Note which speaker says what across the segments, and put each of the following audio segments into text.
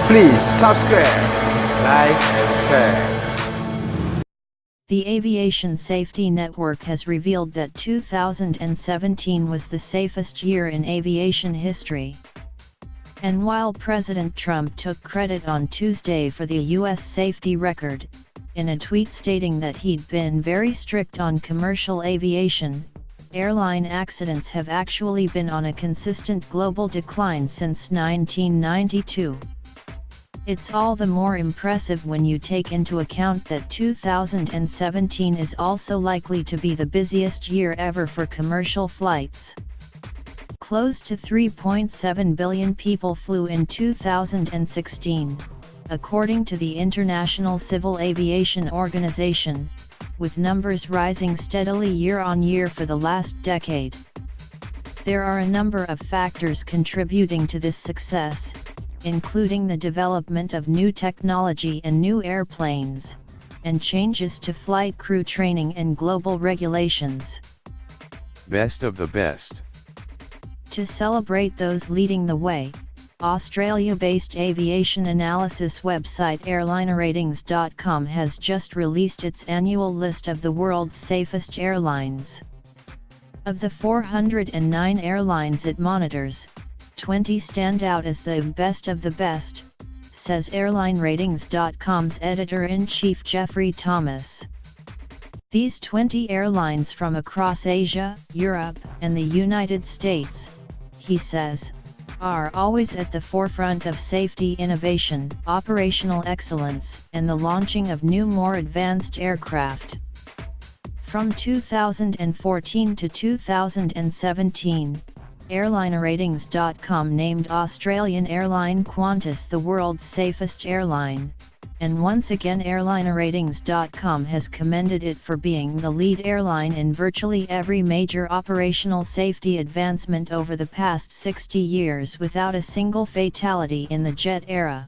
Speaker 1: Please subscribe, like, and share.
Speaker 2: The Aviation Safety Network has revealed that 2017 was the safest year in aviation history. And while President Trump took credit on Tuesday for the U.S. safety record, in a tweet stating that he'd been very strict on commercial aviation, airline accidents have actually been on a consistent global decline since 1992. It's all the more impressive when you take into account that 2017 is also likely to be the busiest year ever for commercial flights. Close to 3.7 billion people flew in 2016, according to the International Civil Aviation Organization, with numbers rising steadily year on year for the last decade. There are a number of factors contributing to this success, including the development of new technology and new airplanes, and changes to flight crew training and global regulations.
Speaker 3: Best of the best.
Speaker 2: To celebrate those leading the way, Australia-based aviation analysis website airlineratings.com has just released its annual list of the world's safest airlines. Of the 409 airlines it monitors, 20 stand out as the best of the best, says airlineratings.com's editor-in-chief Jeffrey Thomas. These 20 airlines from across Asia, Europe, and the United States, he says, are always at the forefront of safety innovation, operational excellence, and the launching of new more advanced aircraft. From 2014 to 2017, airlineratings.com named Australian airline Qantas the world's safest airline, and once again airlineratings.com has commended it for being the lead airline in virtually every major operational safety advancement over the past 60 years without a single fatality in the jet era.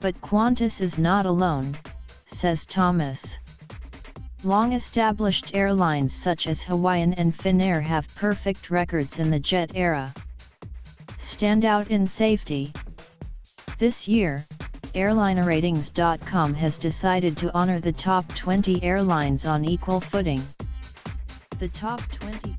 Speaker 2: But Qantas is not alone, says Thomas. Long-established airlines such as Hawaiian and Finnair have perfect records in the jet era. Stand out in safety. This year, airlineratings.com has decided to honor the top 20 airlines on equal footing. The top 20